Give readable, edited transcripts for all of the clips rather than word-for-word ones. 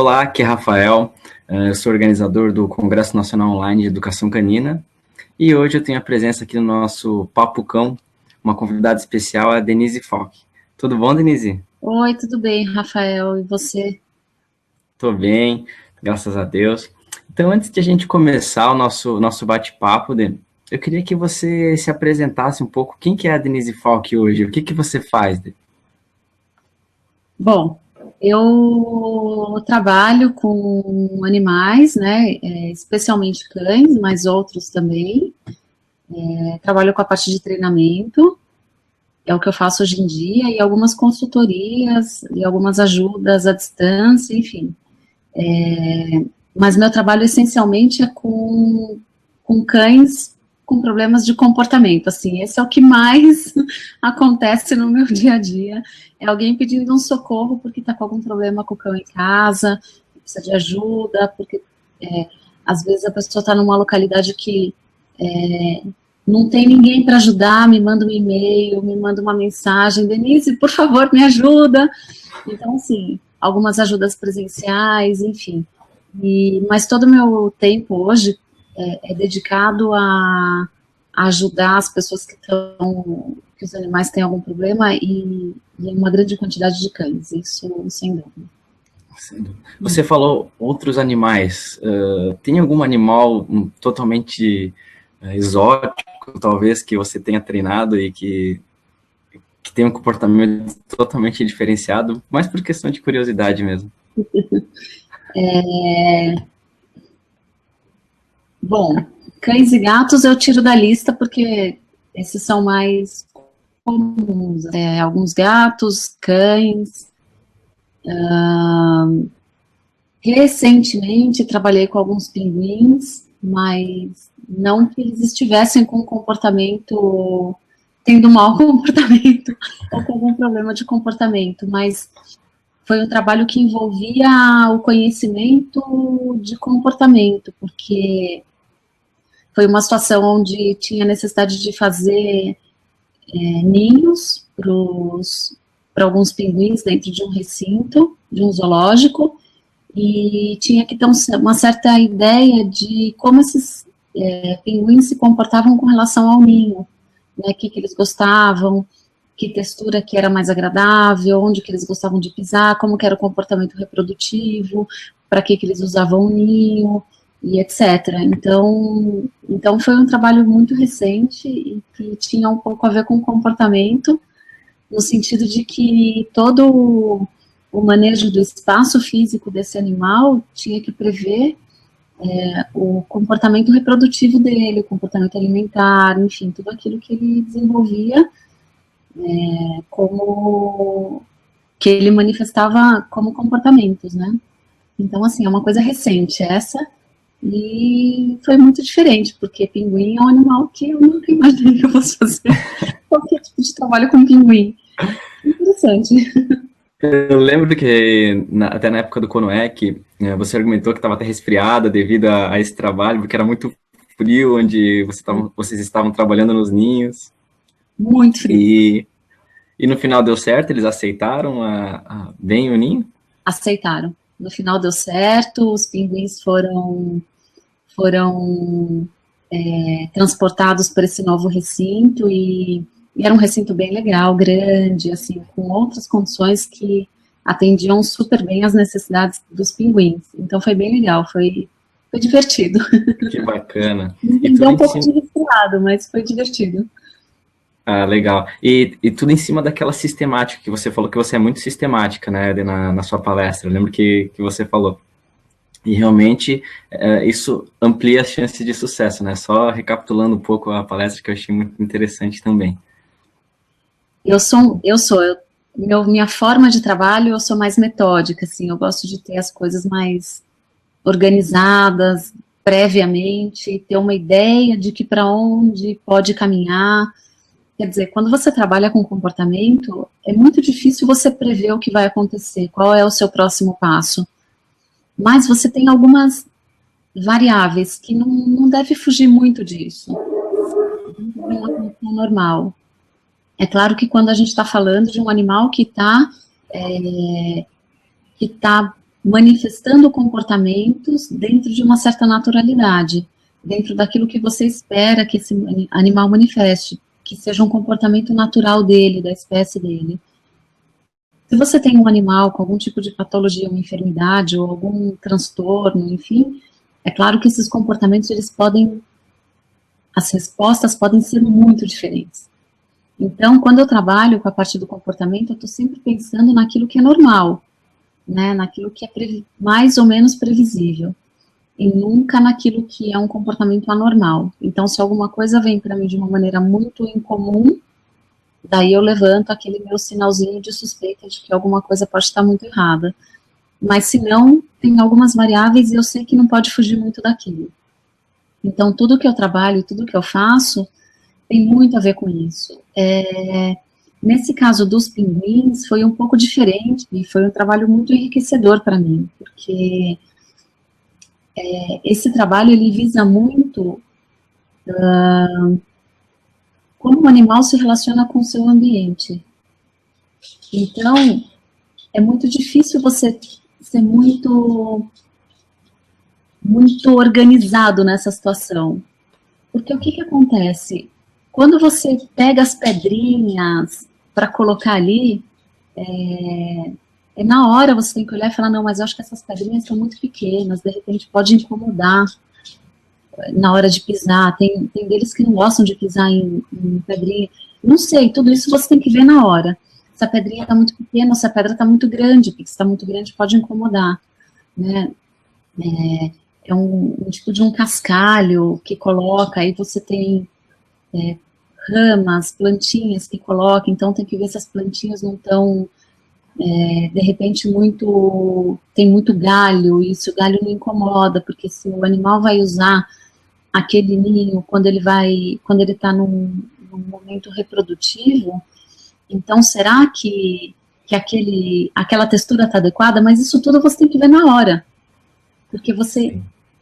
Olá, aqui é Rafael, eu sou organizador do Congresso Nacional Online de Educação Canina e hoje eu tenho a presença aqui no nosso Papo Cão, uma convidada especial, a Denise Falck. Tudo bom, Denise? Oi, tudo bem, Rafael? E você? Tô bem, graças a Deus. Então, antes de a gente começar o nosso bate-papo, Dê, eu queria que você se apresentasse um pouco. Quem que é a Denise Falck hoje? O que que você faz, Dê? Bom, eu trabalho com animais, né? Especialmente cães, mas outros também. Trabalho com a parte de treinamento, é o que eu faço hoje em dia, e algumas consultorias e algumas ajudas à distância, enfim. Mas meu trabalho essencialmente é com cães com problemas de comportamento, assim, esse é o que mais acontece no meu dia a dia, é alguém pedindo um socorro porque está com algum problema com o cão em casa, precisa de ajuda, porque às vezes a pessoa está numa localidade que não tem ninguém para ajudar, me manda um e-mail, me manda uma mensagem, Denise, por favor, me ajuda. Então, assim, algumas ajudas presenciais, enfim. Mas todo o meu tempo hoje é dedicado a ajudar as pessoas que os animais têm algum problema e uma grande quantidade de cães, isso sem dúvida. Você falou outros animais. Tem algum animal totalmente exótico, talvez, que você tenha treinado e que tem um comportamento totalmente diferenciado, mais por questão de curiosidade mesmo? Bom, cães e gatos eu tiro da lista porque esses são mais comuns. Alguns gatos, cães. Recentemente trabalhei com alguns pinguins, mas não que eles estivessem com comportamento, tendo mau comportamento ou com algum problema de comportamento, mas foi um trabalho que envolvia o conhecimento de comportamento, porque foi uma situação onde tinha necessidade de fazer ninhos para alguns pinguins dentro de um recinto, de um zoológico, e tinha que ter uma certa ideia de como esses pinguins se comportavam com relação ao ninho, né, o que eles gostavam, que textura que era mais agradável, onde que eles gostavam de pisar, como que era o comportamento reprodutivo, para que eles usavam o ninho, e etc. Então foi um trabalho muito recente e que tinha um pouco a ver com comportamento, no sentido de que todo o manejo do espaço físico desse animal tinha que prever o comportamento reprodutivo dele, o comportamento alimentar, enfim, tudo aquilo que ele desenvolvia como que ele manifestava como comportamentos, né? Então, assim, é uma coisa recente essa, e foi muito diferente, porque pinguim é um animal que eu nunca imaginei que eu fosse fazer qualquer tipo de trabalho com pinguim. Interessante. Eu lembro que, até na época do Conoec, você argumentou que estava até resfriada devido a esse trabalho, porque era muito frio onde vocês estavam trabalhando nos ninhos. Muito frio. E no final deu certo? Eles aceitaram bem o ninho? Aceitaram. No final deu certo, os pinguins foram transportados para esse novo recinto e era um recinto bem legal, grande, assim, com outras condições que atendiam super bem as necessidades dos pinguins. Então foi bem legal, foi divertido. Que bacana. E Me deu tudo um em pouco cima. de resfriado, mas foi divertido. Ah, legal. E tudo em cima daquela sistemática que você falou, que você é muito sistemática, né, na sua palestra. Eu lembro que você falou. E realmente isso amplia as chances de sucesso, né? Só recapitulando um pouco a palestra que eu achei muito interessante também. Minha forma de trabalho, eu sou mais metódica, assim, eu gosto de ter as coisas mais organizadas previamente, ter uma ideia de que para onde pode caminhar. Quer dizer, quando você trabalha com comportamento, é muito difícil você prever o que vai acontecer, qual é o seu próximo passo. Mas você tem algumas variáveis que não deve fugir muito disso. É uma condição normal. É claro que quando a gente está falando de um animal que está manifestando comportamentos dentro de uma certa naturalidade, dentro daquilo que você espera que esse animal manifeste, que seja um comportamento natural dele, da espécie dele. Se você tem um animal com algum tipo de patologia, uma enfermidade ou algum transtorno, enfim, é claro que esses comportamentos, as respostas podem ser muito diferentes. Então, quando eu trabalho com a parte do comportamento, eu estou sempre pensando naquilo que é normal, né, naquilo que é mais ou menos previsível, e nunca naquilo que é um comportamento anormal. Então, se alguma coisa vem para mim de uma maneira muito incomum, daí eu levanto aquele meu sinalzinho de suspeita de que alguma coisa pode estar muito errada. Mas se não, tem algumas variáveis e eu sei que não pode fugir muito daquilo. Então, tudo que eu trabalho, tudo que eu faço, tem muito a ver com isso. Nesse caso dos pinguins, foi um pouco diferente, e foi um trabalho muito enriquecedor para mim, porque esse trabalho, ele visa muito como o animal se relaciona com o seu ambiente. Então, é muito difícil você ser muito organizado nessa situação. Porque o que acontece? Quando você pega as pedrinhas para colocar ali, na hora você tem que olhar e falar, não, mas eu acho que essas pedrinhas são muito pequenas, de repente pode incomodar na hora de pisar, tem deles que não gostam de pisar em pedrinha, não sei, tudo isso você tem que ver na hora. Se a pedrinha está muito pequena ou se a pedra está muito grande, porque se está muito grande pode incomodar, né? É um tipo de um cascalho que coloca, aí você tem ramas, plantinhas que coloca, então tem que ver se as plantinhas não estão, de repente, tem muito galho, e se o galho não incomoda, porque se o animal vai usar aquele ninho quando ele está num momento reprodutivo, então será que aquela textura está adequada? Mas isso tudo você tem que ver na hora, porque você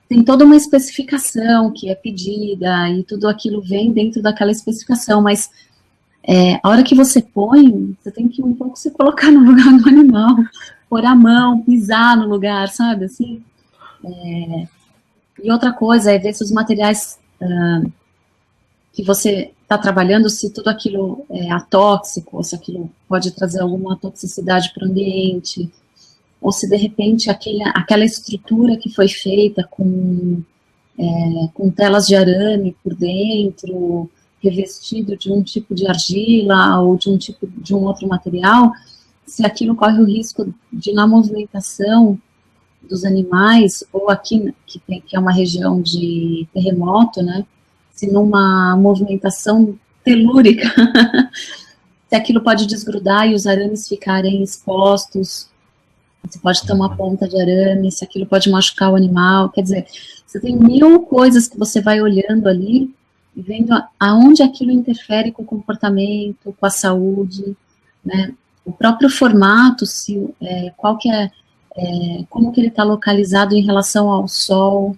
tem toda uma especificação que é pedida, e tudo aquilo vem dentro daquela especificação, mas a hora que você põe, você tem que um pouco se colocar no lugar do animal, pôr a mão, pisar no lugar, sabe, assim. E outra coisa é ver se os materiais que você está trabalhando, se tudo aquilo é atóxico, ou se aquilo pode trazer alguma toxicidade para o ambiente, ou se de repente aquela estrutura que foi feita com telas de arame por dentro, revestido de um tipo de argila ou de um outro material, se aquilo corre o risco de, na movimentação dos animais, ou aqui, que é uma região de terremoto, né, se numa movimentação telúrica, se aquilo pode desgrudar e os arames ficarem expostos, você pode ter uma ponta de arame, se aquilo pode machucar o animal, quer dizer, você tem 1000 coisas que você vai olhando ali, e vendo aonde aquilo interfere com o comportamento, com a saúde, né, o próprio formato, qual que como que ele está localizado em relação ao sol,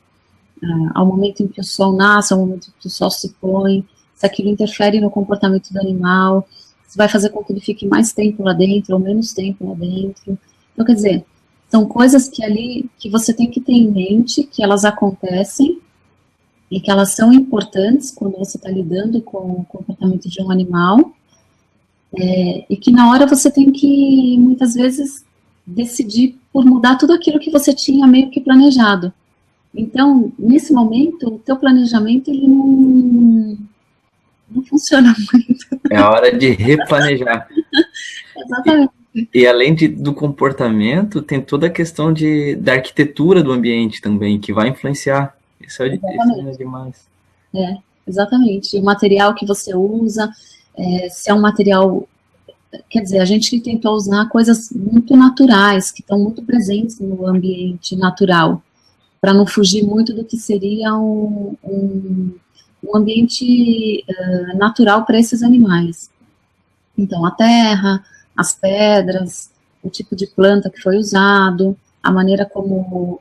ao momento em que o sol nasce, ao momento em que o sol se põe, se aquilo interfere no comportamento do animal, se vai fazer com que ele fique mais tempo lá dentro ou menos tempo lá dentro. Então, quer dizer, são coisas que você tem que ter em mente, que elas acontecem e que elas são importantes quando você está lidando com o comportamento de um animal, e que na hora você tem que, muitas vezes, decidir por mudar tudo aquilo que você tinha meio que planejado. Então, nesse momento, o teu planejamento, ele não funciona muito. É a hora de replanejar. Exatamente. E além do comportamento, tem toda a questão da arquitetura do ambiente também, que vai influenciar. Isso é demais. Exatamente. O material que você usa, se é um material... Quer dizer, a gente tentou usar coisas muito naturais, que estão muito presentes no ambiente natural, para não fugir muito do que seria um ambiente natural para esses animais. Então, a terra, as pedras, o tipo de planta que foi usado, a maneira como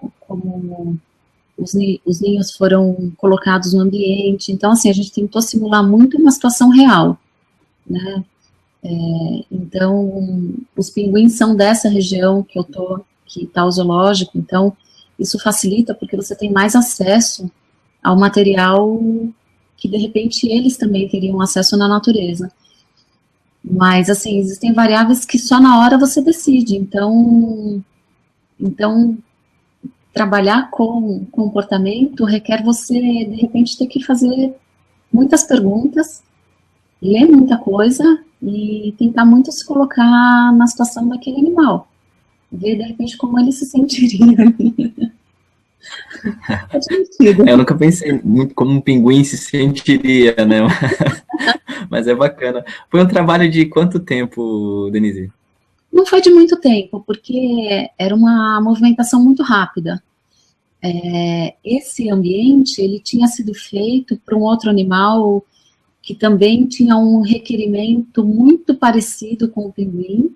os ninhos foram colocados no ambiente. Então, assim, a gente tentou simular muito uma situação real, né? Então, os pinguins são dessa região que que está o zoológico, então isso facilita porque você tem mais acesso ao material que, de repente, eles também teriam acesso na natureza. Mas, assim, existem variáveis que só na hora você decide, então trabalhar com comportamento requer você, de repente, ter que fazer muitas perguntas, ler muita coisa e tentar muito se colocar na situação daquele animal. Ver, de repente, como ele se sentiria. É divertido. Eu nunca pensei muito como um pinguim se sentiria, né? Mas é bacana. Foi um trabalho de quanto tempo, Denise? Não foi de muito tempo, porque era uma movimentação muito rápida. Esse ambiente, ele tinha sido feito para um outro animal que também tinha um requerimento muito parecido com o pinguim,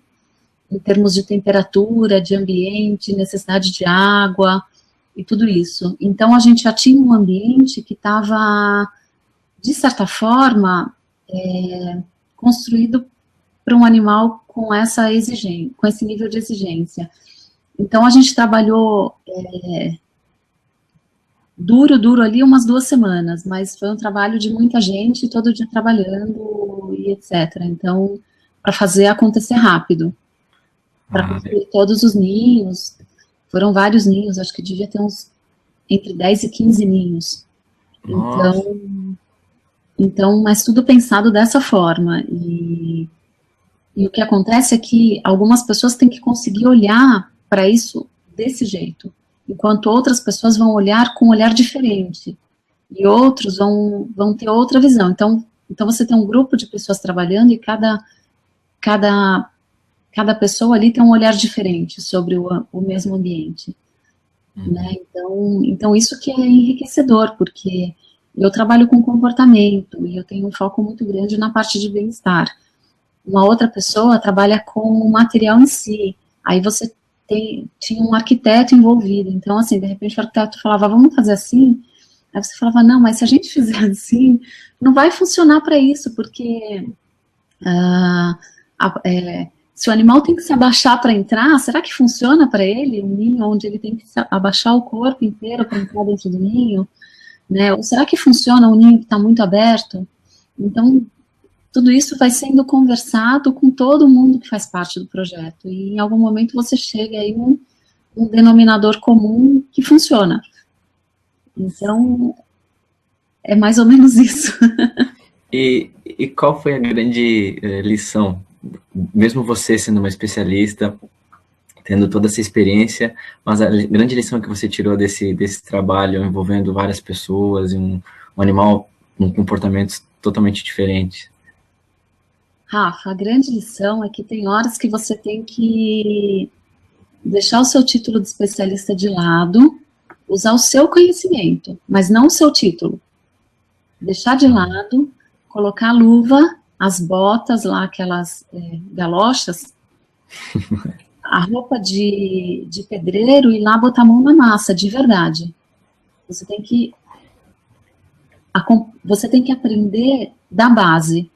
em termos de temperatura, de ambiente, necessidade de água e tudo isso. Então, a gente já tinha um ambiente que estava, de certa forma, construído para um animal com essa exigência, com esse nível de exigência. Então, a gente trabalhou duro ali umas 2 semanas, mas foi um trabalho de muita gente, todo dia trabalhando e etc. Então, para fazer acontecer rápido, para construir todos os ninhos, foram vários ninhos, acho que devia ter uns entre 10 e 15 ninhos. Então, mas tudo pensado dessa forma. E o que acontece é que algumas pessoas têm que conseguir olhar para isso desse jeito, enquanto outras pessoas vão olhar com um olhar diferente, e outros vão ter outra visão. Então você tem um grupo de pessoas trabalhando, e cada pessoa ali tem um olhar diferente sobre o mesmo ambiente. Né? Então isso que é enriquecedor, porque eu trabalho com comportamento, e eu tenho um foco muito grande na parte de bem-estar. Uma outra pessoa trabalha com o material em si, aí você tinha um arquiteto envolvido, então, assim, de repente o arquiteto falava, vamos fazer assim, aí você falava, não, mas se a gente fizer assim, não vai funcionar para isso, porque se o animal tem que se abaixar para entrar, será que funciona para ele, um ninho onde ele tem que abaixar o corpo inteiro para entrar dentro do ninho, né? Ou será que funciona um ninho que está muito aberto? Então, tudo isso vai sendo conversado com todo mundo que faz parte do projeto, e em algum momento você chega aí um denominador comum que funciona. Então, é mais ou menos isso. E qual foi a grande lição, mesmo você sendo uma especialista, tendo toda essa experiência, mas a grande lição que você tirou desse trabalho envolvendo várias pessoas e um animal com comportamentos totalmente diferentes? Rafa, a grande lição é que tem horas que você tem que deixar o seu título de especialista de lado, usar o seu conhecimento, mas não o seu título. Deixar de lado, colocar a luva, as botas lá, aquelas galochas, a roupa de pedreiro, e lá botar a mão na massa, de verdade. Você tem que aprender da base.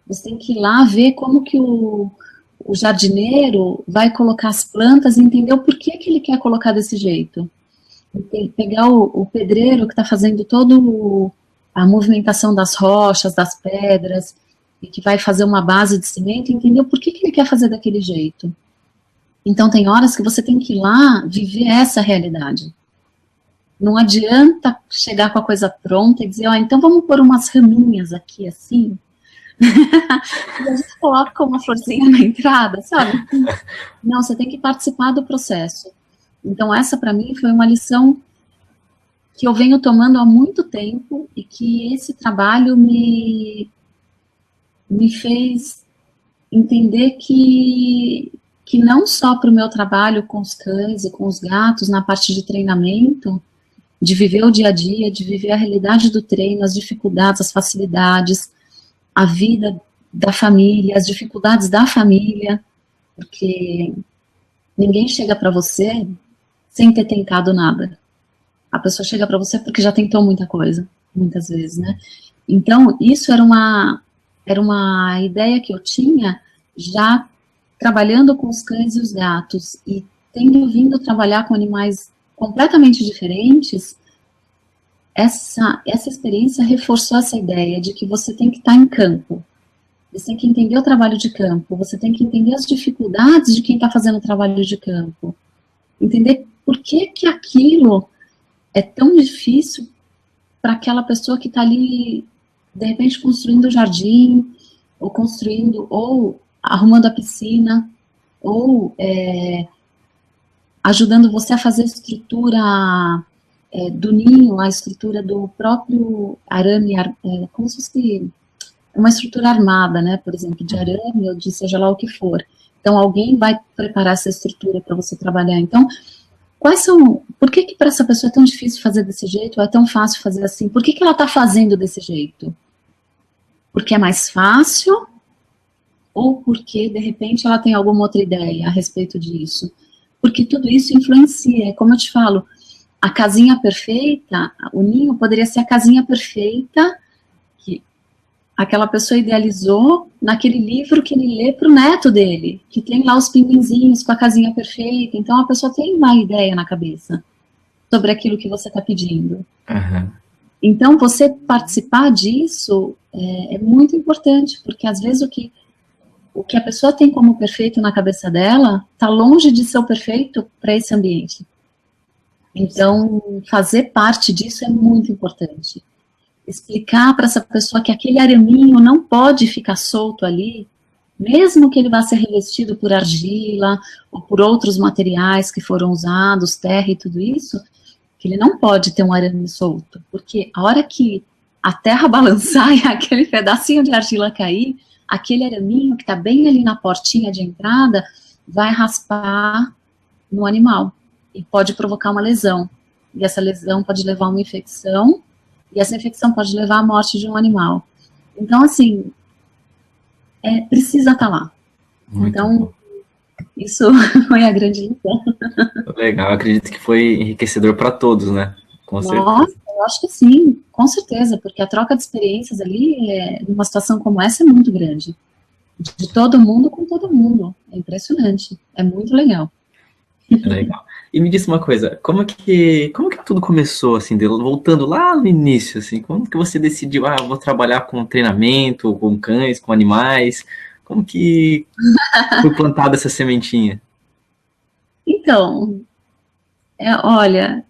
Você tem que ir lá ver como que o jardineiro vai colocar as plantas e entender o porquê que ele quer colocar desse jeito. Pegar o pedreiro que está fazendo toda a movimentação das rochas, das pedras, e que vai fazer uma base de cimento, e entender o porquê que ele quer fazer daquele jeito. Então, tem horas que você tem que ir lá viver essa realidade. Não adianta chegar com a coisa pronta e dizer, então vamos pôr umas raminhas aqui, assim, e a gente coloca uma florzinha na entrada, sabe? Não, você tem que participar do processo. Então, essa para mim foi uma lição que eu venho tomando há muito tempo, e que esse trabalho me fez entender que não só para o meu trabalho com os cães e com os gatos, na parte de treinamento, de viver o dia a dia, de viver a realidade do treino, as dificuldades, as facilidades, a vida da família, as dificuldades da família, porque ninguém chega para você sem ter tentado nada. A pessoa chega para você porque já tentou muita coisa, muitas vezes, né? Então, isso era uma ideia que eu tinha já trabalhando com os cães e os gatos, e tendo vindo trabalhar com animais completamente diferentes, essa experiência reforçou essa ideia de que você tem que estar em campo, você tem que entender o trabalho de campo, você tem que entender as dificuldades de quem está fazendo o trabalho de campo, entender por que que aquilo é tão difícil para aquela pessoa que está ali, de repente, construindo o jardim, ou construindo, ou arrumando a piscina, ou ajudando você a fazer a estrutura do ninho, a estrutura do próprio arame, como se fosse uma estrutura armada, né, por exemplo, de arame ou de seja lá o que for. Então, alguém vai preparar essa estrutura para você trabalhar. Então, por que para essa pessoa é tão difícil fazer desse jeito, ou é tão fácil fazer assim? Por que ela está fazendo desse jeito? Porque é mais fácil, ou porque, de repente, ela tem alguma outra ideia a respeito disso? Porque tudo isso influencia, como eu te falo, a casinha perfeita, o ninho poderia ser a casinha perfeita que aquela pessoa idealizou naquele livro que ele lê para o neto dele, que tem lá os pinguinzinhos com a casinha perfeita. Então, a pessoa tem uma ideia na cabeça sobre aquilo que você está pedindo. Uhum. Então, você participar disso é muito importante, porque às vezes o que a pessoa tem como perfeito na cabeça dela está longe de ser o perfeito para esse ambiente. Então, fazer parte disso é muito importante. Explicar para essa pessoa que aquele araminho não pode ficar solto ali, mesmo que ele vá ser revestido por argila ou por outros materiais que foram usados, terra e tudo isso, que ele não pode ter um arame solto, porque a hora que a terra balançar e aquele pedacinho de argila cair, aquele araminho que está bem ali na portinha de entrada vai raspar no animal e pode provocar uma lesão. E essa lesão pode levar a uma infecção, e essa infecção pode levar à morte de um animal. Então, assim, precisa estar lá. Muito então, bom. Isso foi a grande lição. Legal, eu acredito que foi enriquecedor para todos, né? Com certeza. Nossa, eu acho que sim, com certeza, porque a troca de experiências ali, numa situação como essa, é muito grande. De todo mundo com todo mundo. É impressionante. É muito legal. Legal. E me disse uma coisa, como que tudo começou, assim, voltando lá no início, assim, como que você decidiu, vou trabalhar com treinamento, com cães, com animais, como que foi plantada essa sementinha? Então, olha,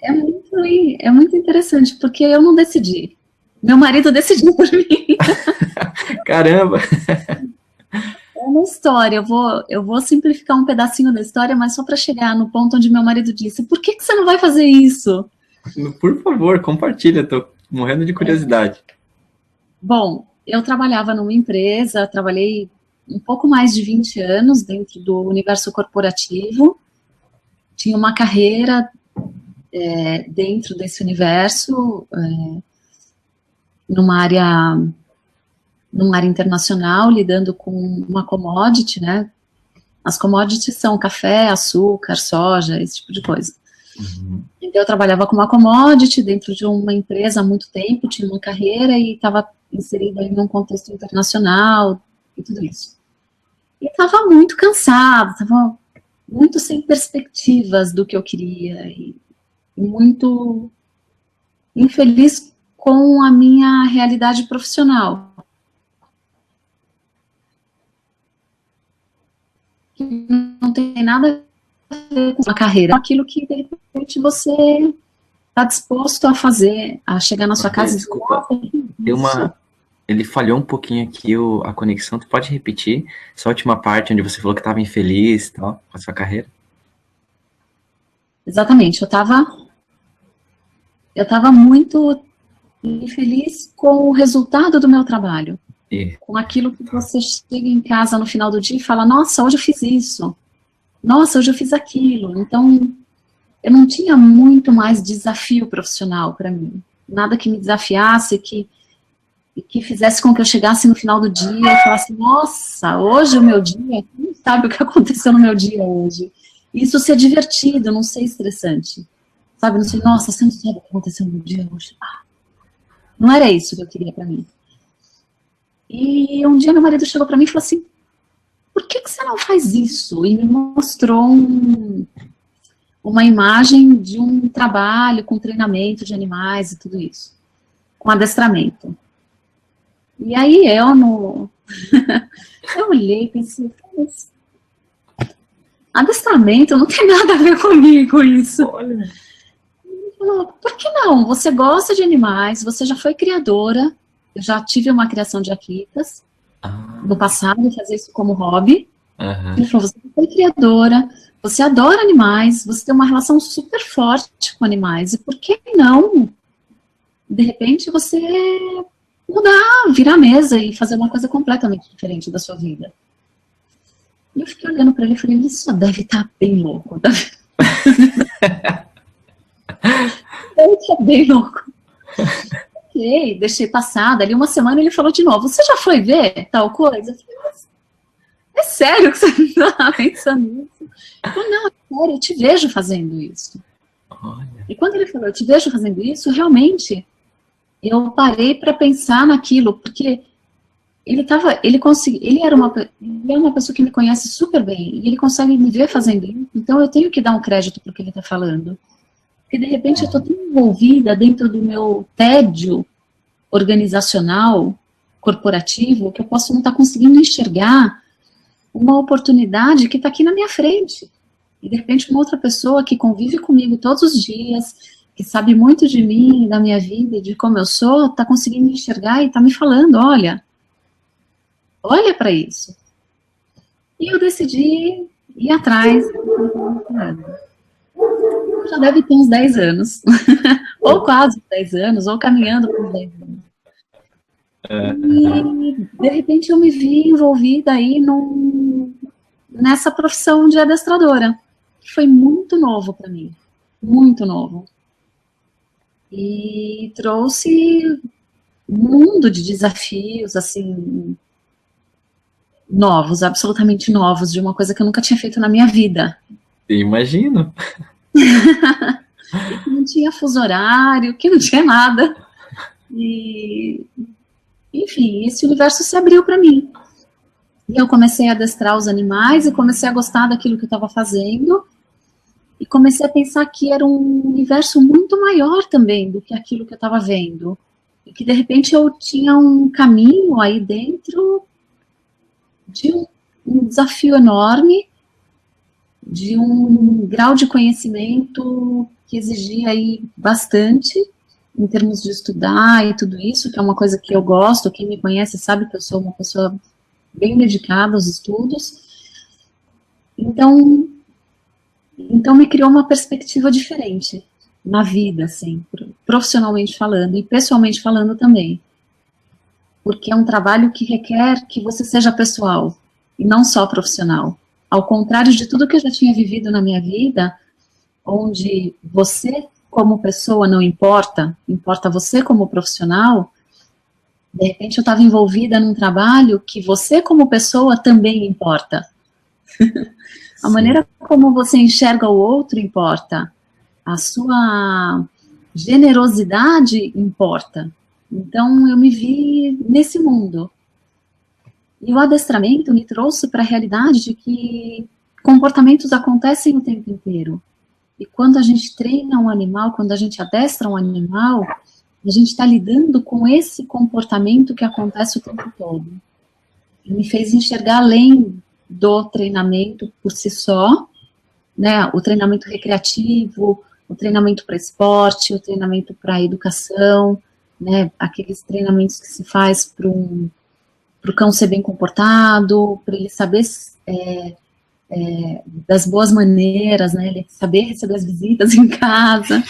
é muito interessante, porque eu não decidi. Meu marido decidiu por mim. Caramba! É uma história, eu vou simplificar um pedacinho da história, mas só para chegar no ponto onde meu marido disse, por que você não vai fazer isso? Por favor, compartilha, tô morrendo de curiosidade. Bom, eu trabalhava numa empresa, trabalhei um pouco mais de 20 anos dentro do universo corporativo, tinha uma carreira dentro desse universo, numa área internacional, lidando com uma commodity, né? As commodities são café, açúcar, soja, esse tipo de coisa. Uhum. Então, eu trabalhava com uma commodity dentro de uma empresa há muito tempo, tinha uma carreira e estava inserida em um contexto internacional e tudo isso. E estava muito cansada, estava muito sem perspectivas do que eu queria e muito infeliz com a minha realidade profissional. Não tem nada a ver com a carreira, aquilo que de repente você está disposto a fazer, a chegar na sua casa Desculpa, e ele falhou um pouquinho aqui a conexão, tu pode repetir essa última parte onde você falou que estava infeliz e tal, com a sua carreira? Exatamente, eu estava muito infeliz com o resultado do meu trabalho. Com aquilo que você chega em casa no final do dia e fala, nossa, hoje eu fiz isso, nossa, hoje eu fiz aquilo. Então, eu não tinha muito mais desafio profissional para mim, nada que me desafiasse, que fizesse com que eu chegasse no final do dia e falasse, nossa, hoje o meu dia, não sabe o que aconteceu no meu dia hoje. Isso ser divertido, não ser estressante. Sabe, não sei, nossa, você não sabe o que aconteceu no meu dia hoje. Não era isso que eu queria para mim. E um dia meu marido chegou para mim e falou assim, por que você não faz isso? E me mostrou uma imagem de um trabalho com treinamento de animais e tudo isso, com adestramento. E aí eu olhei e pensei, adestramento não tem nada a ver comigo isso. Olha. Por que não? Você gosta de animais, você já foi criadora, eu já tive uma criação de Akitas no passado, fazer isso como hobby. Ele falou, você foi criadora, você adora animais, você tem uma relação super forte com animais, e por que não, de repente, você mudar, virar a mesa e fazer uma coisa completamente diferente da sua vida? E eu fiquei olhando para ele e falei, ele só deve estar bem louco. Deve estar bem louco. Ok, deixei passar. Dali uma semana ele falou de novo, você já foi ver tal coisa? Eu falei, é sério que você está pensando nisso? Eu falei, não, é sério, eu te vejo fazendo isso. Olha. E quando ele falou, eu te vejo fazendo isso, realmente, eu parei para pensar naquilo, porque ele era uma pessoa que me conhece super bem, e ele consegue me ver fazendo isso, então eu tenho que dar um crédito para o que ele está falando. Porque, de repente, eu estou tão envolvida dentro do meu tédio organizacional, corporativo, que eu posso não estar conseguindo enxergar uma oportunidade que está aqui na minha frente. E, de repente, uma outra pessoa que convive comigo todos os dias, que sabe muito de mim, da minha vida, de como eu sou, está conseguindo enxergar e está me falando, olha para isso. E eu decidi ir atrás. Já deve ter uns 10 anos. Ou quase 10 anos, ou caminhando por 10 anos. E, de repente, eu me vi envolvida aí nessa profissão de adestradora, que foi muito novo para mim, muito novo. E trouxe um mundo de desafios, assim, novos, absolutamente novos, de uma coisa que eu nunca tinha feito na minha vida. Imagino. Que não tinha fuso horário, que não tinha nada. E, enfim, esse universo se abriu para mim. E eu comecei a adestrar os animais e comecei a gostar daquilo que eu estava fazendo. E comecei a pensar que era um universo muito maior também do que aquilo que eu estava vendo. E que, de repente, eu tinha um caminho aí dentro de um desafio enorme, de um grau de conhecimento que exigia aí bastante, em termos de estudar e tudo isso, que é uma coisa que eu gosto, quem me conhece sabe que eu sou uma pessoa bem dedicada aos estudos. Então me criou uma perspectiva diferente na vida, assim, profissionalmente falando, e pessoalmente falando também. Porque é um trabalho que requer que você seja pessoal, e não só profissional. Ao contrário de tudo que eu já tinha vivido na minha vida, onde você como pessoa não importa, importa você como profissional, de repente eu estava envolvida num trabalho que você como pessoa também importa. A maneira como você enxerga o outro importa. A sua generosidade importa. Então eu me vi nesse mundo. E o adestramento me trouxe para a realidade de que comportamentos acontecem o tempo inteiro. E quando a gente treina um animal, quando a gente adestra um animal, a gente está lidando com esse comportamento que acontece o tempo todo. E me fez enxergar além do treinamento por si só, né, o treinamento recreativo, o treinamento para esporte, o treinamento para educação, né, aqueles treinamentos que se faz para o cão ser bem comportado, para ele saber das boas maneiras, né, ele saber receber as visitas em casa,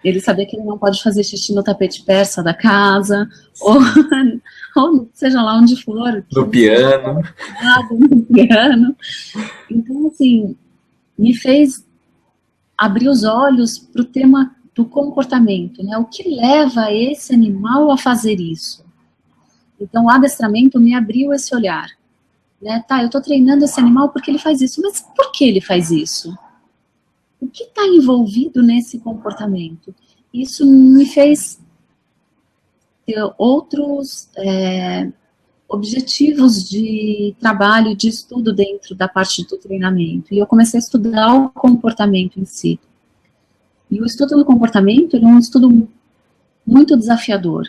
ele saber que ele não pode fazer xixi no tapete persa da casa, ou seja lá onde for. No piano. No piano. Então, assim, me fez abrir os olhos para o tema do comportamento, né? O que leva esse animal a fazer isso? Então, o adestramento me abriu esse olhar. Né? Tá, eu estou treinando esse animal porque ele faz isso, mas por que ele faz isso? O que está envolvido nesse comportamento? Isso me fez ter outros objetivos de trabalho, de estudo dentro da parte do treinamento. E eu comecei a estudar o comportamento em si. E o estudo do comportamento, ele é um estudo muito desafiador.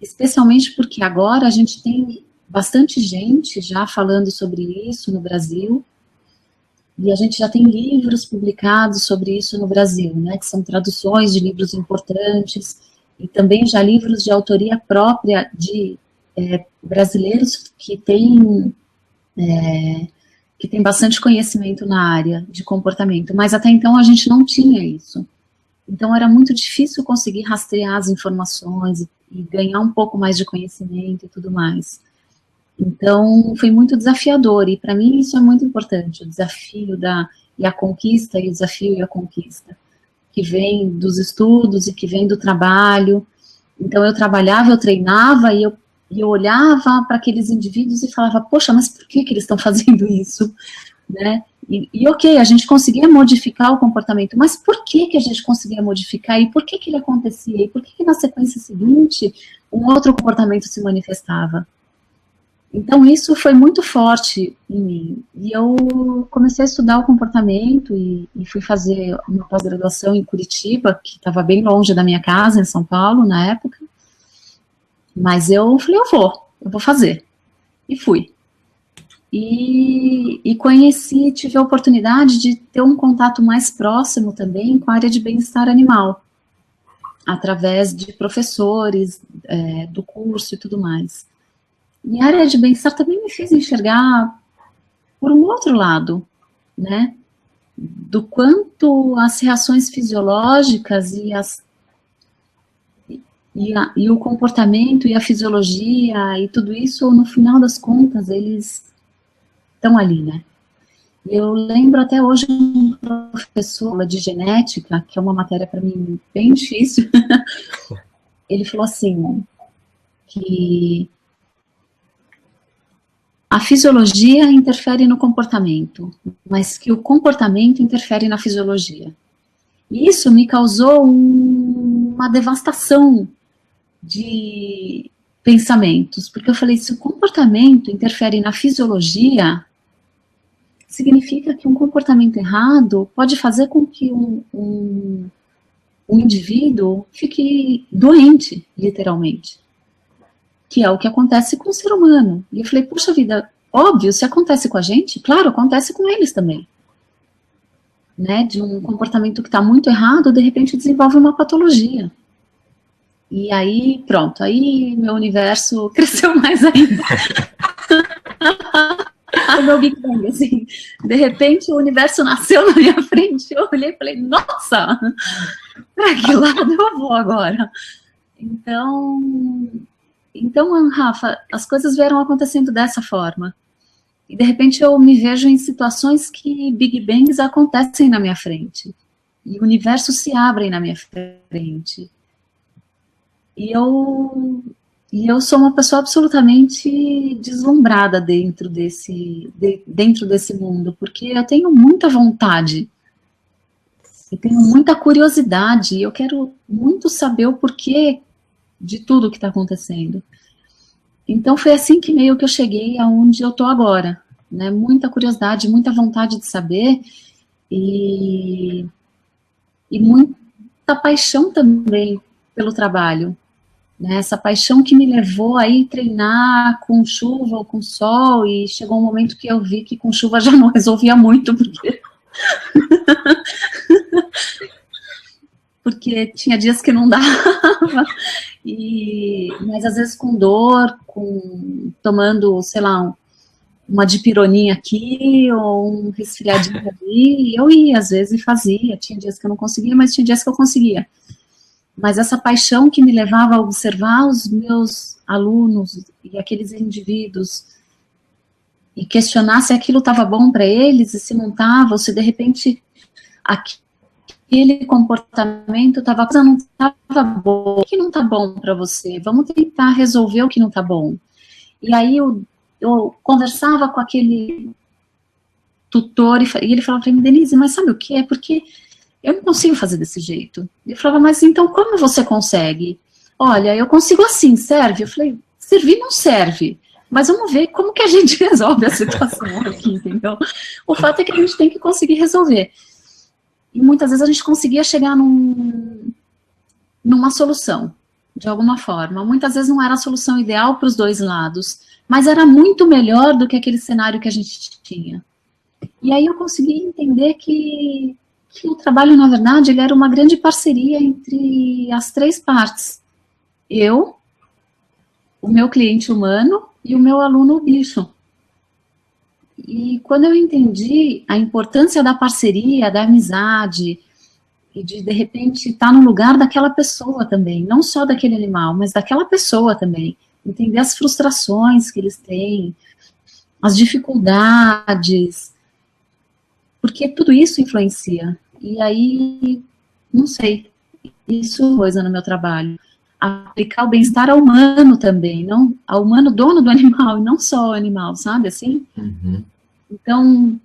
Especialmente porque agora a gente tem bastante gente já falando sobre isso no Brasil, e a gente já tem livros publicados sobre isso no Brasil, né, que são traduções de livros importantes, e também já livros de autoria própria de brasileiros que têm bastante conhecimento na área de comportamento, mas até então a gente não tinha isso. Então era muito difícil conseguir rastrear as informações e ganhar um pouco mais de conhecimento e tudo mais. Então foi muito desafiador, e para mim isso é muito importante, o desafio e a conquista, e o desafio e a conquista, que vem dos estudos e que vem do trabalho. Então eu trabalhava, eu treinava, e eu olhava para aqueles indivíduos e falava, poxa, mas por que eles estão fazendo isso? Né? E ok, a gente conseguia modificar o comportamento, mas por que a gente conseguia modificar, e por que ele acontecia, e por que na sequência seguinte um outro comportamento se manifestava? Então isso foi muito forte em mim, e eu comecei a estudar o comportamento e fui fazer uma pós-graduação em Curitiba, que estava bem longe da minha casa, em São Paulo, na época, mas eu falei, eu vou fazer, e fui. E conheci, tive a oportunidade de ter um contato mais próximo também com a área de bem-estar animal, através de professores do curso e tudo mais. E a área de bem-estar também me fez enxergar por um outro lado, né, do quanto as reações fisiológicas e o comportamento e a fisiologia e tudo isso, no final das contas, eles estão ali, né? Eu lembro até hoje um professor de genética, que é uma matéria para mim bem difícil, ele falou assim, que a fisiologia interfere no comportamento, mas que o comportamento interfere na fisiologia. E isso me causou uma devastação de pensamentos, porque eu falei, se o comportamento interfere na fisiologia, significa que um comportamento errado pode fazer com que um indivíduo fique doente, literalmente, que é o que acontece com o ser humano. E eu falei, puxa vida, óbvio, se acontece com a gente, claro, acontece com eles também. Né, de um comportamento que está muito errado, de repente desenvolve uma patologia. E aí, pronto, aí meu universo cresceu mais ainda. O meu Big Bang, assim, de repente o universo nasceu na minha frente, eu olhei e falei, nossa, para que lado eu vou agora? Então, Rafa, as coisas vieram acontecendo dessa forma. E de repente eu me vejo em situações que Big Bangs acontecem na minha frente. E universos se abrem na minha frente. E eu sou uma pessoa absolutamente deslumbrada dentro desse mundo, porque eu tenho muita vontade, eu tenho muita curiosidade, e eu quero muito saber o porquê de tudo que está acontecendo. Então foi assim que meio que eu cheguei aonde eu estou agora, né? Muita curiosidade, muita vontade de saber, e muita paixão também pelo trabalho. Né, essa paixão que me levou a ir treinar com chuva ou com sol, e chegou um momento que eu vi que com chuva já não resolvia muito, porque tinha dias que não dava, mas às vezes com dor, tomando, sei lá, uma dipironinha aqui, ou um resfriadinho ali, eu ia às vezes e fazia, tinha dias que eu não conseguia, mas tinha dias que eu conseguia. Mas essa paixão que me levava a observar os meus alunos e aqueles indivíduos e questionar se aquilo estava bom para eles e se não estava, ou se de repente aquele comportamento não estava bom. O que não está bom para você? Vamos tentar resolver o que não está bom. E aí eu conversava com aquele tutor e ele falava para mim, Denise, mas sabe o que é? Porque eu não consigo fazer desse jeito. Eu falava, mas então como você consegue? Olha, eu consigo assim, serve? Eu falei, servir não serve, mas vamos ver como que a gente resolve a situação aqui, entendeu? O fato é que a gente tem que conseguir resolver. E muitas vezes a gente conseguia chegar numa solução, de alguma forma. Muitas vezes não era a solução ideal para os dois lados, mas era muito melhor do que aquele cenário que a gente tinha. E aí eu consegui entender que o trabalho, na verdade, ele era uma grande parceria entre as três partes. Eu, o meu cliente humano e o meu aluno bicho. E quando eu entendi a importância da parceria, da amizade, e de repente, estar no lugar daquela pessoa também, não só daquele animal, mas daquela pessoa também, entender as frustrações que eles têm, as dificuldades, porque tudo isso influencia. E aí, não sei, isso é coisa no meu trabalho. Aplicar o bem-estar ao humano também, não ao humano dono do animal, e não só ao animal, sabe, assim? Uhum. Então,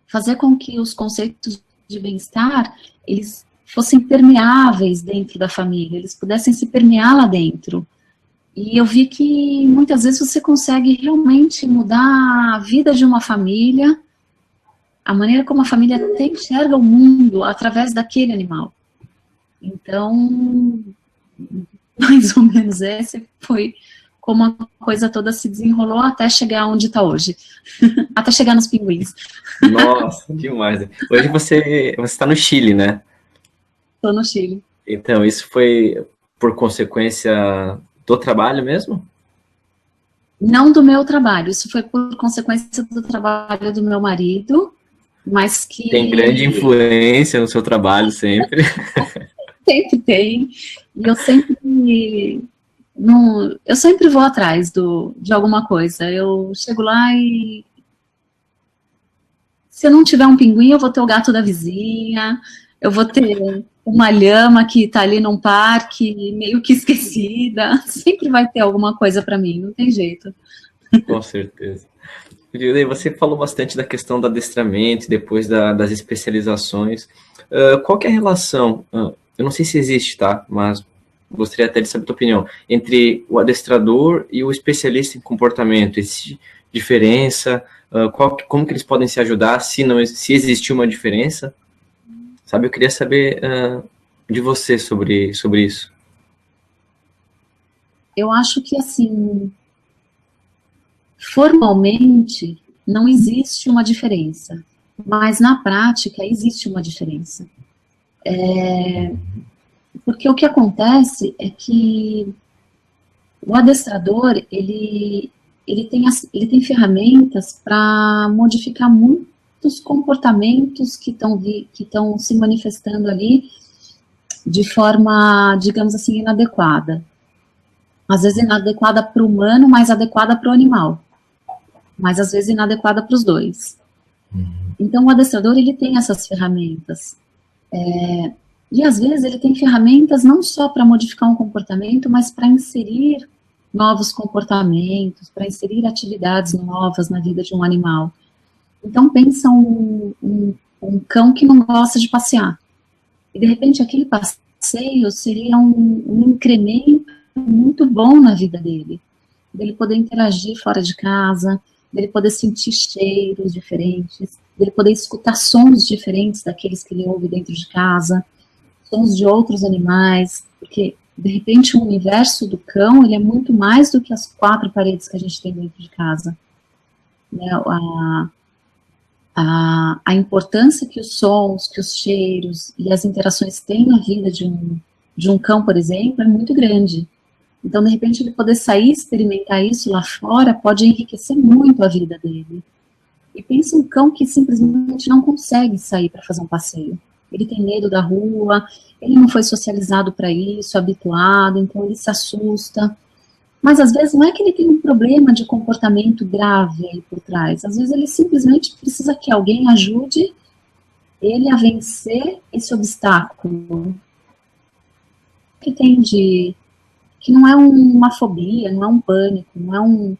fazer com que os conceitos de bem-estar, eles fossem permeáveis dentro da família, eles pudessem se permear lá dentro. E eu vi que muitas vezes você consegue realmente mudar a vida de uma família, a maneira como a família até enxerga o mundo através daquele animal. Então, mais ou menos esse foi como a coisa toda se desenrolou até chegar onde está hoje. Até chegar nos pinguins. Nossa, demais. Hoje você está no Chile, né? Estou no Chile. Então, isso foi por consequência do trabalho mesmo? Não do meu trabalho, isso foi por consequência do trabalho do meu marido, mas que... Tem grande influência no seu trabalho sempre. Sempre tem. E eu sempre... Não, eu sempre vou atrás de alguma coisa. Eu chego lá e... Se eu não tiver um pinguim, eu vou ter o gato da vizinha, eu vou ter uma lhama que está ali num parque, meio que esquecida. Sempre vai ter alguma coisa para mim, não tem jeito. Com certeza. Juliana, você falou bastante da questão do adestramento, depois das especializações. Qual que é a relação, eu não sei se existe, tá? Mas gostaria até de saber a tua opinião, entre o adestrador e o especialista em comportamento. Existe diferença? Como que eles podem se ajudar, se existiu uma diferença? Sabe, eu queria saber de você sobre isso. Eu acho que, assim, formalmente não existe uma diferença, mas na prática existe uma diferença. Porque o que acontece é que o adestrador, ele tem ferramentas para modificar muitos comportamentos que estão se manifestando ali de forma, digamos assim, inadequada. Às vezes inadequada para o humano, mas adequada para o animal. Mas às vezes inadequada para os dois. Então o adestrador, ele tem essas ferramentas. E às vezes ele tem ferramentas não só para modificar um comportamento, mas para inserir novos comportamentos, para inserir atividades novas na vida de um animal. Então pensa um cão que não gosta de passear. E de repente aquele passeio seria um incremento muito bom na vida dele. Dele poder interagir fora de casa, dele poder sentir cheiros diferentes, dele poder escutar sons diferentes daqueles que ele ouve dentro de casa, sons de outros animais, porque, de repente, o universo do cão, ele é muito mais do que as 4 paredes que a gente tem dentro de casa. Né? A importância que os sons, que os cheiros e as interações têm na vida de um cão, por exemplo, é muito grande. Então, de repente, ele poder sair e experimentar isso lá fora pode enriquecer muito a vida dele. E pensa um cão que simplesmente não consegue sair para fazer um passeio. Ele tem medo da rua, ele não foi socializado para isso, habituado, então ele se assusta. Mas às vezes não é que ele tem um problema de comportamento grave aí por trás, às vezes ele simplesmente precisa que alguém ajude ele a vencer esse obstáculo. Que tem que não é uma fobia, não é um pânico, não é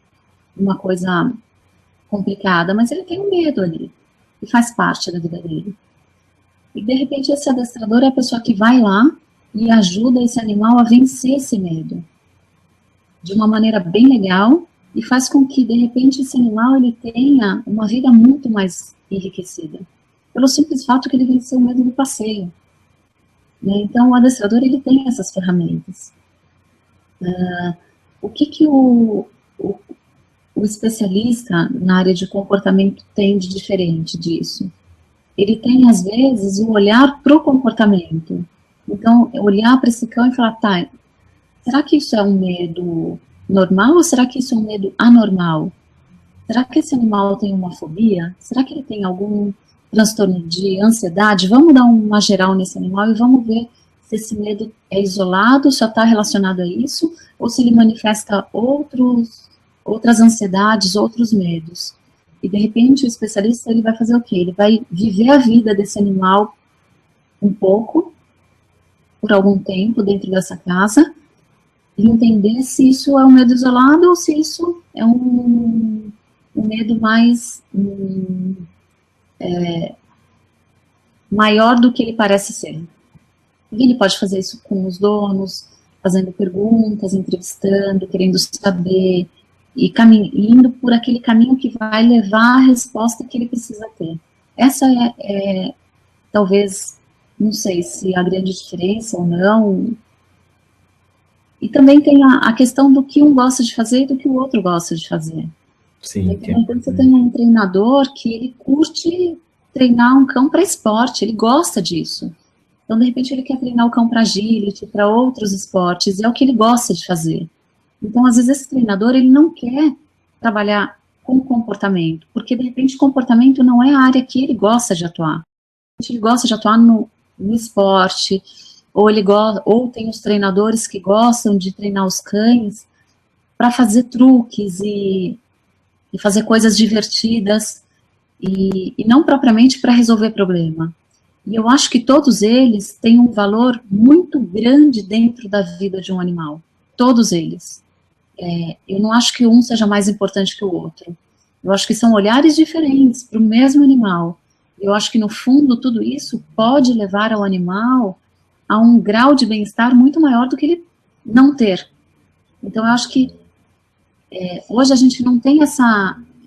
uma coisa complicada, mas ele tem um medo ali, e faz parte da vida dele. E, de repente, esse adestrador é a pessoa que vai lá e ajuda esse animal a vencer esse medo. de uma maneira bem legal e faz com que, de repente, esse animal ele tenha uma vida muito mais enriquecida, pelo simples fato que ele venceu o medo do passeio. Né? Então, o adestrador ele tem essas ferramentas. O que o especialista na área de comportamento tem de diferente disso? Ele tem, às vezes, o olhar para o comportamento. Então, olhar para esse cão e falar, tá, será que isso é um medo normal ou será que isso é um medo anormal? Será que esse animal tem uma fobia? Será que ele tem algum transtorno de ansiedade? Vamos dar uma geral nesse animal e vamos ver se esse medo é isolado, só está relacionado a isso, ou se ele manifesta outras ansiedades, outros medos. E, de repente, o especialista ele vai fazer o quê? Ele vai viver a vida desse animal um pouco, por algum tempo, dentro dessa casa, e entender se isso é um medo isolado ou se isso é um medo mais maior do que ele parece ser. E ele pode fazer isso com os donos, fazendo perguntas, entrevistando, querendo saber, e indo por aquele caminho que vai levar a resposta que ele precisa ter. Essa talvez, não sei se a grande diferença ou não. E também tem a questão do que um gosta de fazer e do que o outro gosta de fazer. Sim. Então, você tem um treinador que ele curte treinar um cão para esporte, ele gosta disso. Então, de repente, ele quer treinar o cão para agility, para outros esportes, e é o que ele gosta de fazer. Então, às vezes, esse treinador, ele não quer trabalhar com comportamento, porque, de repente, comportamento não é a área que ele gosta de atuar. Ele gosta de atuar no esporte, ou tem os treinadores que gostam de treinar os cães para fazer truques e fazer coisas divertidas, e não propriamente para resolver problema. E eu acho que todos eles têm um valor muito grande dentro da vida de um animal. Todos eles. Eu não acho que um seja mais importante que o outro. Eu acho que são olhares diferentes para o mesmo animal. Eu acho que, no fundo, tudo isso pode levar ao animal a um grau de bem-estar muito maior do que ele não ter. Então, eu acho que hoje a gente não tem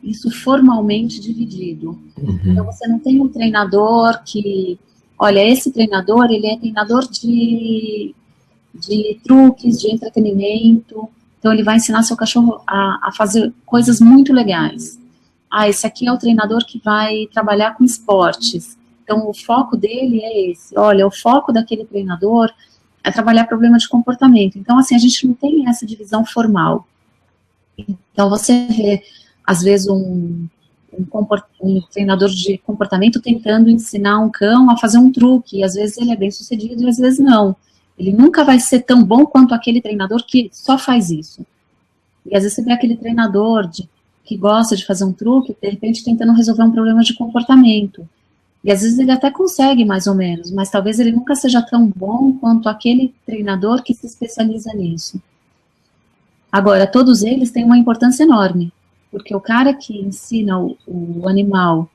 isso formalmente dividido. Então, você não tem um treinador que... Olha, esse treinador, ele é treinador de truques, de entretenimento. Então, ele vai ensinar seu cachorro a fazer coisas muito legais. Esse aqui é o treinador que vai trabalhar com esportes. Então, o foco dele é esse. Olha, o foco daquele treinador é trabalhar problema de comportamento. Então, assim, a gente não tem essa divisão formal. Então, você vê, às vezes, um treinador de comportamento tentando ensinar um cão a fazer um truque, e às vezes ele é bem sucedido e às vezes não. Ele nunca vai ser tão bom quanto aquele treinador que só faz isso. E às vezes você vê aquele treinador que gosta de fazer um truque, de repente tentando resolver um problema de comportamento. E às vezes ele até consegue mais ou menos, mas talvez ele nunca seja tão bom quanto aquele treinador que se especializa nisso. Agora, todos eles têm uma importância enorme, porque o cara que ensina o animal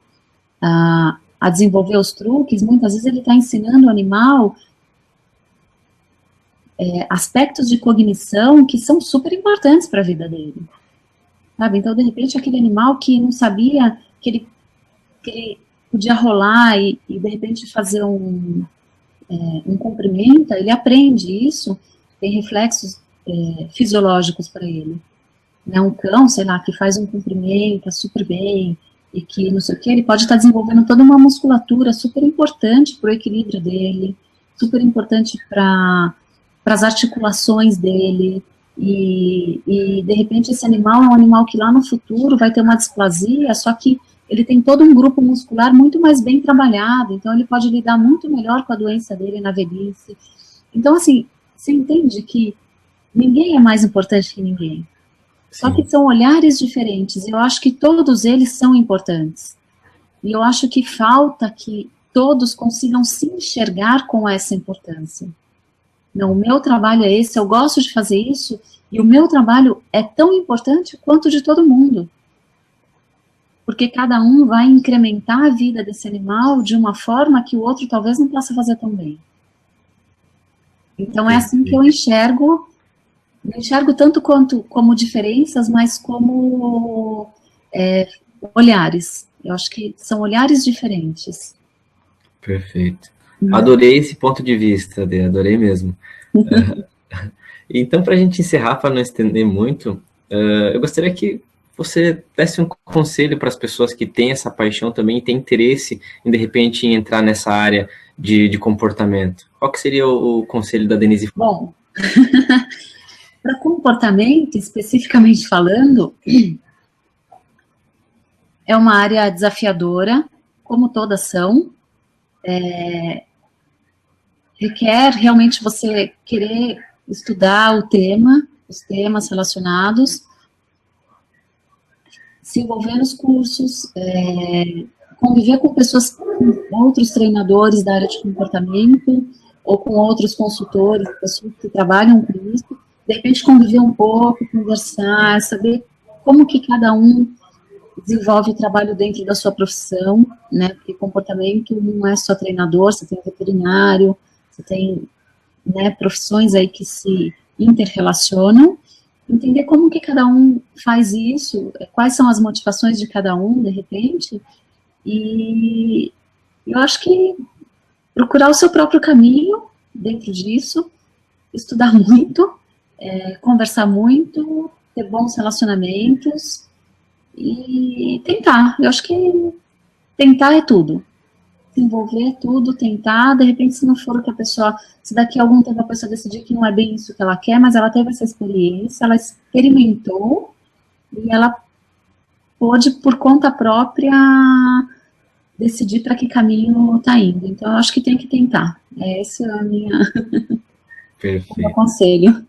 a desenvolver os truques, muitas vezes ele está ensinando o animal aspectos de cognição que são super importantes para a vida dele. Sabe? Então, de repente, aquele animal que não sabia que ele podia rolar e de repente, fazer um comprimento, ele aprende isso, tem reflexos fisiológicos para ele. Né, um cão, sei lá, que faz um comprimento super bem, e que não sei o que, ele pode estar desenvolvendo toda uma musculatura super importante para o equilíbrio dele, super importante para as articulações dele, e de repente esse animal é um animal que lá no futuro vai ter uma displasia, só que ele tem todo um grupo muscular muito mais bem trabalhado, então ele pode lidar muito melhor com a doença dele na velhice. Então, assim, você entende que ninguém é mais importante que ninguém. Só que são olhares diferentes, eu acho que todos eles são importantes. E eu acho que falta que todos consigam se enxergar com essa importância. Não, o meu trabalho é esse, eu gosto de fazer isso, e o meu trabalho é tão importante quanto o de todo mundo. Porque cada um vai incrementar a vida desse animal de uma forma que o outro talvez não possa fazer tão bem. Então é assim que eu enxergo não enxergo tanto como diferenças, mas como olhares. Eu acho que são olhares diferentes. Perfeito. Adorei esse ponto de vista, Adê, adorei mesmo. Então, para a gente encerrar, para não estender muito, eu gostaria que você desse um conselho para as pessoas que têm essa paixão também e têm interesse em, de repente, entrar nessa área de comportamento. Qual que seria o conselho da Denise? Bom, para comportamento, especificamente falando, é uma área desafiadora, como todas são. Requer realmente você querer estudar o tema, os temas relacionados, se envolver nos cursos, conviver com pessoas, com outros treinadores da área de comportamento, ou com outros consultores, pessoas que trabalham com isso, de repente conviver um pouco, conversar, saber como que cada um desenvolve o trabalho dentro da sua profissão, né, porque comportamento não é só treinador, você tem veterinário, você tem, né, profissões aí que se interrelacionam, entender como que cada um faz isso, quais são as motivações de cada um, de repente, e eu acho que procurar o seu próprio caminho dentro disso, estudar muito, conversar muito, ter bons relacionamentos e tentar. Eu acho que tentar é tudo. Se envolver é tudo, tentar, de repente, se não for o que a pessoa, se daqui a algum tempo a pessoa decidir que não é bem isso que ela quer, mas ela teve essa experiência, ela experimentou e ela pôde, por conta própria, decidir para que caminho está indo. Então, eu acho que tem que tentar. Esse é o meu conselho.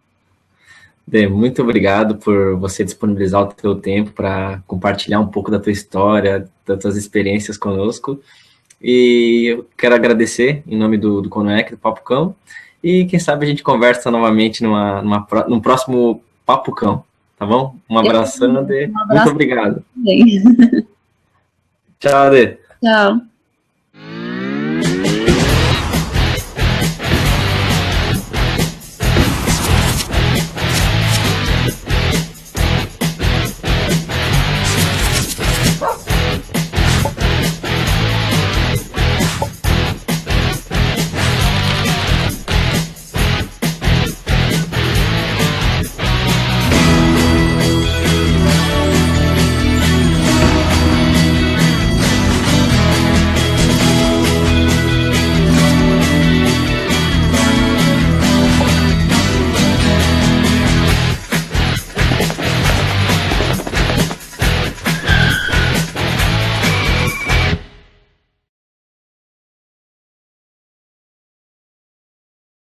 Dê, muito obrigado por você disponibilizar o teu tempo para compartilhar um pouco da tua história, das tuas experiências conosco. E eu quero agradecer em nome do Conec, do Papo Cão. E quem sabe a gente conversa novamente num próximo Papo Cão, tá bom? Um abração, Dê. Muito obrigado. Bem. Tchau, Dê. Tchau.